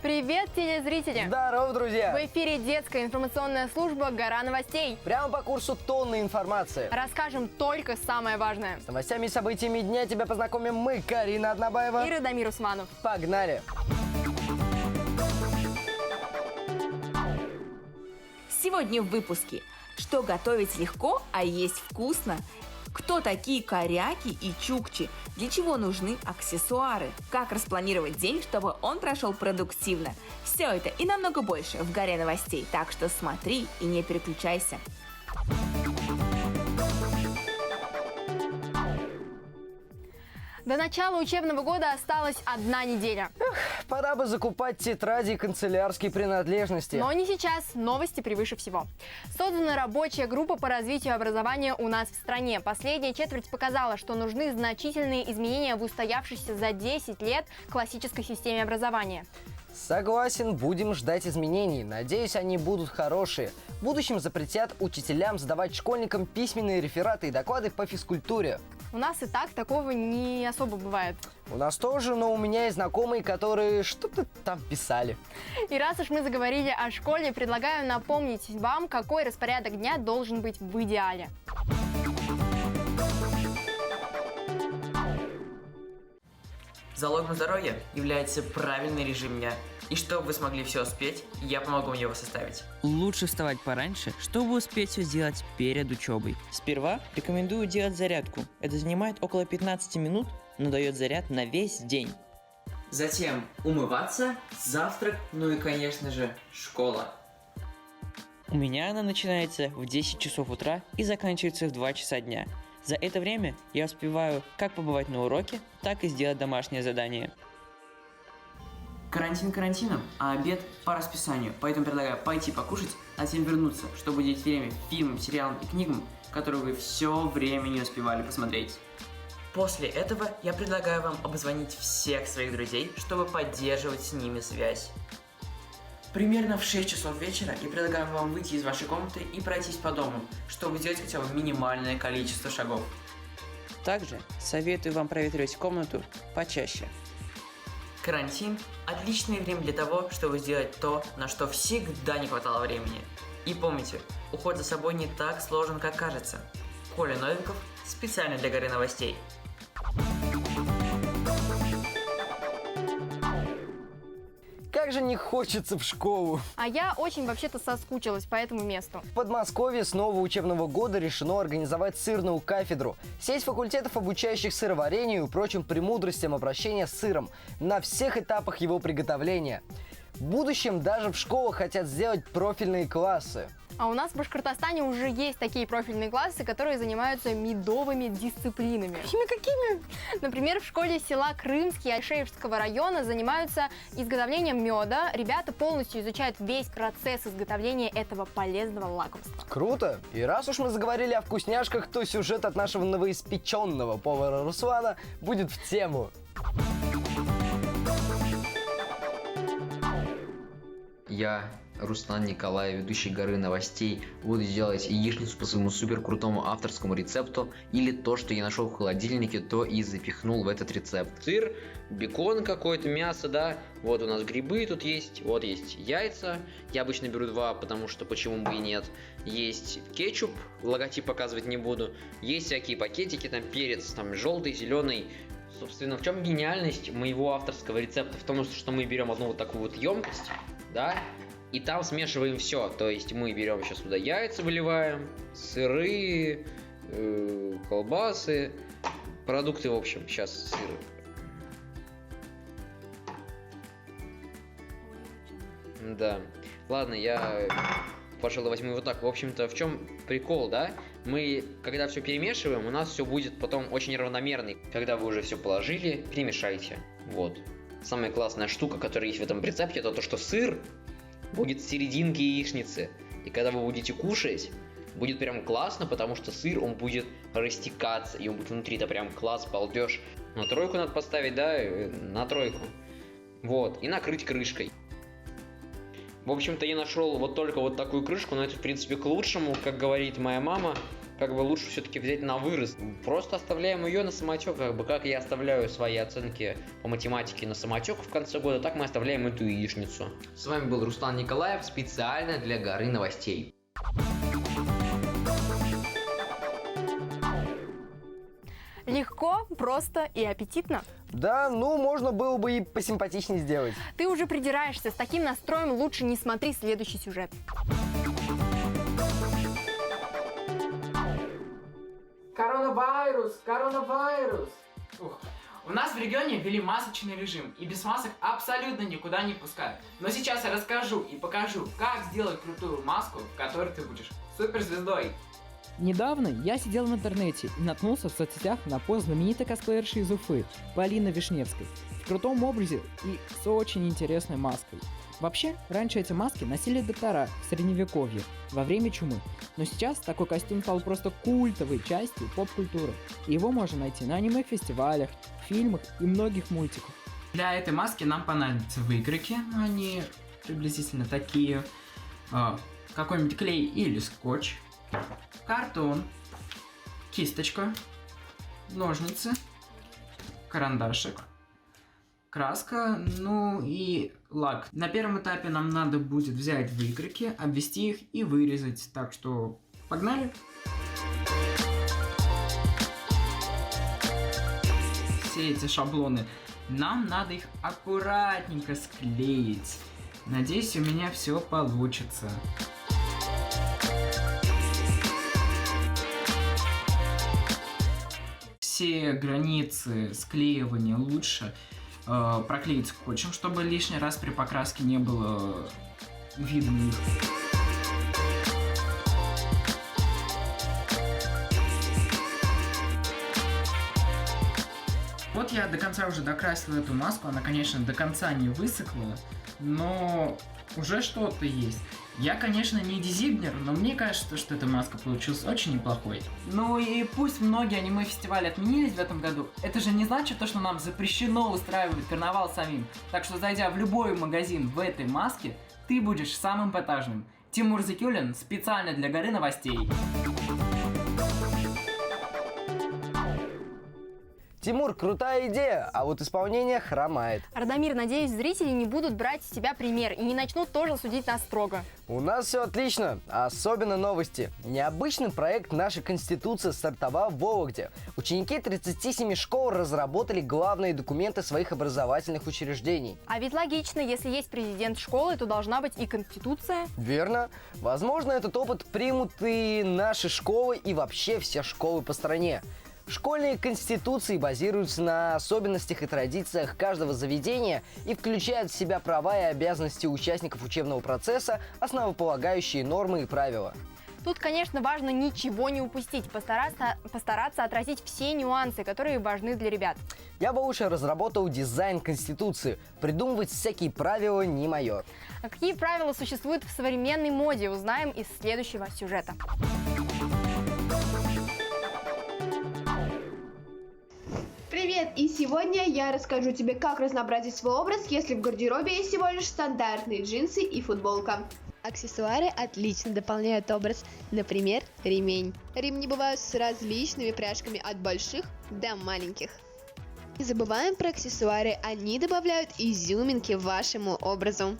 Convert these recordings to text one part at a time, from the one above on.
Привет, телезрители! Здорово, друзья! В эфире детская информационная служба «Гора новостей». Прямо по курсу тонны информации. Расскажем только самое важное. С новостями и событиями дня тебя познакомим мы, Карина Однобаева И Радомир Усманов. Погнали! Сегодня в выпуске. Что готовить легко, а есть вкусно? Кто такие коряки и чукчи? Для чего нужны аксессуары? Как распланировать день, чтобы он прошел продуктивно? Все это и намного больше в «Горе новостей», так что смотри и не переключайся. До начала учебного года осталась 1 неделя. Пора бы закупать тетради и канцелярские принадлежности. Но не сейчас, новости превыше всего. Создана рабочая группа по развитию образования у нас в стране. Последняя четверть показала, что нужны значительные изменения в устоявшейся за 10 лет классической системе образования. Согласен, будем ждать изменений. Надеюсь, они будут хорошие. В будущем запретят учителям сдавать школьникам письменные рефераты и доклады по физкультуре. У нас и так такого не особо бывает. У нас тоже, но у меня есть знакомые, которые что-то там писали. И раз уж мы заговорили о школе, предлагаю напомнить вам, какой распорядок дня должен быть в идеале. Залогом здоровья является правильный режим дня. И чтобы вы смогли все успеть, я помогу вам его составить. Лучше вставать пораньше, чтобы успеть все сделать перед учебой. Сперва рекомендую делать зарядку. Это занимает около 15 минут, но дает заряд на весь день. Затем умываться, завтрак, ну и, конечно же, школа. У меня она начинается в 10 часов утра и заканчивается в 2 часа дня. За это время я успеваю как побывать на уроке, так и сделать домашнее задание. Карантин карантином, а обед по расписанию. Поэтому предлагаю пойти покушать, а затем вернуться, чтобы уделить время фильмам, сериалам и книгам, которые вы все время не успевали посмотреть. После этого я предлагаю вам обзвонить всех своих друзей, чтобы поддерживать с ними связь. Примерно в 6 часов вечера я предлагаю вам выйти из вашей комнаты и пройтись по дому, чтобы сделать хотя бы минимальное количество шагов. Также советую вам проветривать комнату почаще. Карантин – отличное время для того, чтобы сделать то, на что всегда не хватало времени. И помните, уход за собой не так сложен, как кажется. Коля Новиков специально для «Горы новостей». Как же не хочется в школу. А я очень вообще-то соскучилась по этому месту. В Подмосковье с нового учебного года решено организовать сырную кафедру. Сеть факультетов, обучающих сыроварению и прочим премудростям обращения с сыром на всех этапах его приготовления. В будущем даже в школах хотят сделать профильные классы. А у нас в Башкортостане уже есть такие профильные классы, которые занимаются медовыми дисциплинами. Какими? Например, в школе села Крымский Айшеевского района занимаются изготовлением меда. Ребята полностью изучают весь процесс изготовления этого полезного лакомства. Круто! И раз уж мы заговорили о вкусняшках, то сюжет от нашего новоиспеченного повара Руслана будет в тему. Я, Руслан Николаев, ведущий «Горы новостей», буду делать яичницу по своему супер крутому авторскому рецепту, или то, что я нашел в холодильнике, то и запихнул в этот рецепт. Сыр, бекон какой-то, мясо, да, вот у нас грибы тут есть, вот есть яйца, я обычно беру 2, потому что почему бы и нет. Есть кетчуп, логотип показывать не буду, есть всякие пакетики, там перец, там желтый, зеленый. Собственно, в чем гениальность моего авторского рецепта? В том, что мы берем одну вот такую вот емкость, да, и там смешиваем все. То есть мы берем сейчас сюда яйца, выливаем, сыры, колбасы, продукты, в общем, сейчас сыр. Да, ладно, я, пожалуй, возьму вот так. В общем-то, в чем прикол, да? Мы, когда все перемешиваем, у нас все будет потом очень равномерный. Когда вы уже все положили, перемешайте. Вот. Самая классная штука, которая есть в этом рецепте, это то, что сыр будет в серединке яичницы. И когда вы будете кушать, будет прям классно, потому что сыр, он будет растекаться, и он будет внутри-то прям класс, балдеж. На тройку надо поставить, да, на тройку. Вот, и накрыть крышкой. В общем-то, я нашел вот только вот такую крышку, но это, в принципе, к лучшему, как говорит моя мама. Как бы лучше все-таки взять на вырост. Просто оставляем ее на самотек, как я оставляю свои оценки по математике на самотек в конце года, так мы оставляем эту яичницу. С вами был Руслан Николаев специально для Горы новостей. Легко, просто и аппетитно. Да, ну можно было бы и посимпатичнее сделать. Ты уже придираешься, с таким настроем лучше не смотри следующий сюжет. Коронавирус! Ух. У нас в регионе ввели масочный режим, и без масок абсолютно никуда не пускают. Но сейчас я расскажу и покажу, как сделать крутую маску, в которой ты будешь суперзвездой. Недавно я сидел в интернете и наткнулся в соцсетях на пост знаменитой косплеерши из Уфы, Полины Вишневской, в крутом образе и с очень интересной маской. Вообще, раньше эти маски носили доктора в средневековье, во время чумы, но сейчас такой костюм стал просто культовой частью поп-культуры, и его можно найти на аниме-фестивалях, фильмах и многих мультиках. Для этой маски нам понадобятся выкройки, они приблизительно такие, какой-нибудь клей или скотч, картон, кисточка, ножницы, карандашик, краска, ну и лак. На первом этапе нам надо будет взять выкройки, обвести их и вырезать. Так что погнали! Все эти шаблоны, нам надо их аккуратненько склеить. Надеюсь, у меня все получится. Все границы склеивания лучше проклеить скотчем, чтобы лишний раз при покраске не было видно их. Вот я до конца уже докрасил эту маску, она, конечно, до конца не высохла, но уже что-то есть. Я, конечно, не дизайнер, но мне кажется, что эта маска получилась очень неплохой. Ну и пусть многие аниме-фестивали отменились в этом году, это же не значит то, что нам запрещено устраивать карнавал самим. Так что, зайдя в любой магазин в этой маске, ты будешь самым эпатажным. Тимур Закюлин специально для Горы новостей. Тимур, крутая идея, а вот исполнение хромает. Радомир, надеюсь, зрители не будут брать с тебя пример и не начнут тоже судить нас строго. У нас все отлично, особенно новости. Необычный проект «Наша Конституция» стартовал в Вологде. Ученики 37 школ разработали главные документы своих образовательных учреждений. А ведь логично, если есть президент школы, то должна быть и Конституция. Верно. Возможно, этот опыт примут и наши школы, и вообще все школы по стране. Школьные конституции базируются на особенностях и традициях каждого заведения и включают в себя права и обязанности участников учебного процесса, основополагающие нормы и правила. Тут, конечно, важно ничего не упустить, постараться отразить все нюансы, которые важны для ребят. Я бы лучше разработал дизайн конституции. Придумывать всякие правила не мое. А какие правила существуют в современной моде, узнаем из следующего сюжета. Привет! И сегодня я расскажу тебе, как разнообразить свой образ, если в гардеробе есть всего лишь стандартные джинсы и футболка. Аксессуары отлично дополняют образ, например, ремень. Ремни бывают с различными пряжками от больших до маленьких. Не забываем про аксессуары, они добавляют изюминки вашему образу.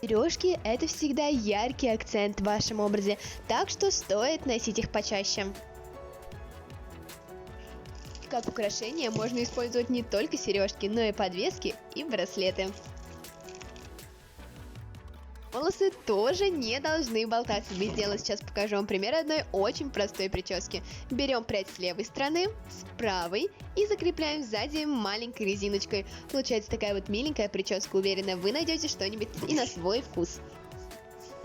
Сережки – это всегда яркий акцент в вашем образе, так что стоит носить их почаще. Как украшение можно использовать не только сережки, но и подвески и браслеты. Волосы тоже не должны болтаться без дела. Сейчас покажу вам пример одной очень простой прически. Берем прядь с левой стороны, с правой и закрепляем сзади маленькой резиночкой. Получается такая вот миленькая прическа. Уверена, вы найдете что-нибудь и на свой вкус.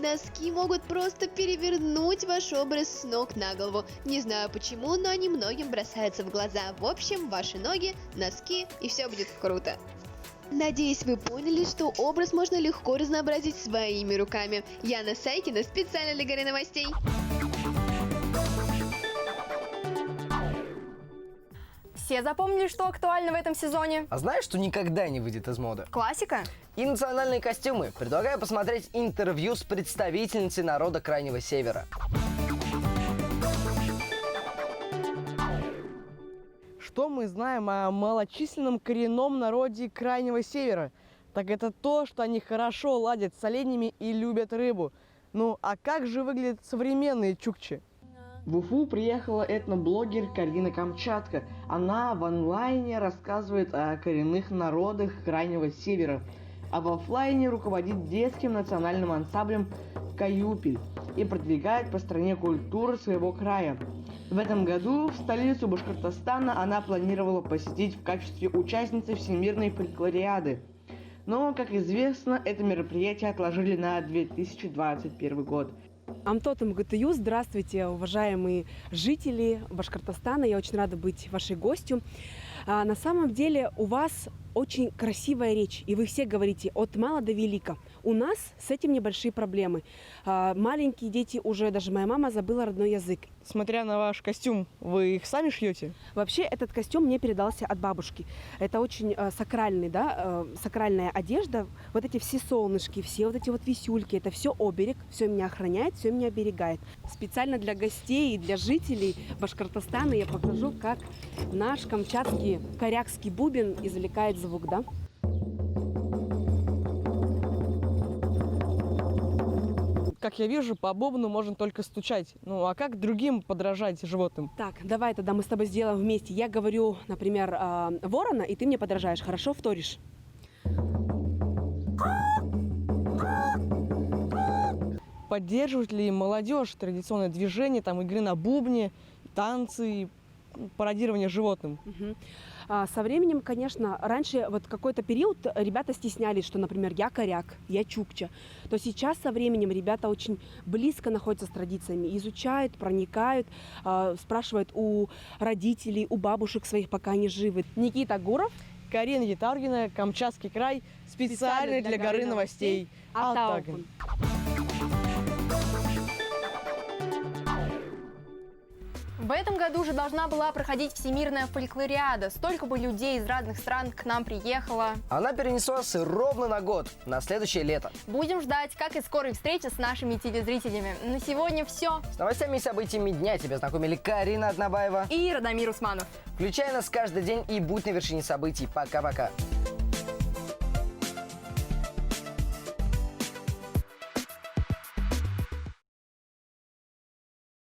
Носки могут просто перевернуть ваш образ с ног на голову. Не знаю почему, но они многим бросаются в глаза. В общем, ваши ноги, носки, и все будет круто. Надеюсь, вы поняли, что образ можно легко разнообразить своими руками. Яна Сайкина специально для Горы новостей. Все запомнили, что актуально в этом сезоне? А знаешь, что никогда не выйдет из моды? Классика? И национальные костюмы. Предлагаю посмотреть интервью с представительницей народа Крайнего Севера. Что мы знаем о малочисленном коренном народе Крайнего Севера? Так это то, что они хорошо ладят с оленями и любят рыбу. Ну, а как же выглядят современные чукчи? В Уфу приехала этноблогер Карина Камчатка. Она в онлайне рассказывает о коренных народах Крайнего Севера, а в офлайне руководит детским национальным ансамблем «Каюпель» и продвигает по стране культуру своего края. В этом году в столицу Башкортостана она планировала посетить в качестве участницы Всемирной фольклориады. Но, как известно, это мероприятие отложили на 2021 год. Амтот МГТЮ, здравствуйте, уважаемые жители Башкортостана. Я очень рада быть вашей гостью. На самом деле у вас очень красивая речь, и вы все говорите от мала до велика. У нас с этим небольшие проблемы. Маленькие дети уже, даже моя мама забыла родной язык. Смотря на ваш костюм, вы их сами шьете? Вообще этот костюм мне передался от бабушки. Это очень сакральный, да, сакральная одежда. Вот эти все солнышки, все вот эти вот висюльки, это все оберег, все меня охраняет, все меня оберегает. Специально для гостей и для жителей Башкортостана я покажу, как наш камчатский корякский бубен извлекает звук, да? Как я вижу, по бубну можно только стучать. Ну, а как другим подражать животным? Так, давай тогда мы с тобой сделаем вместе. Я говорю, например, ворона, и ты мне подражаешь. Хорошо, вторишь? Поддерживает ли молодежь традиционное движение, там, игры на бубне, танцы, пародирование животным? Со временем, конечно, раньше вот какой-то период ребята стеснялись, что, например, я коряк, я чукча. То сейчас со временем ребята очень близко находятся с традициями, изучают, проникают, спрашивают у родителей, у бабушек своих, пока они живы. Никита Гуров, Карина Ятаргина, Камчатский край, специально для горы новостей. Алтаугун. В этом году же должна была проходить Всемирная фольклориада. Столько бы людей из разных стран к нам приехало. Она перенеслась ровно на год, на следующее лето. Будем ждать, как и скорой встречи с нашими телезрителями. На сегодня все. С новостями и событиями дня тебя знакомили Карина Однобаева И Радомир Усманов. Включай нас каждый день и будь на вершине событий. Пока-пока.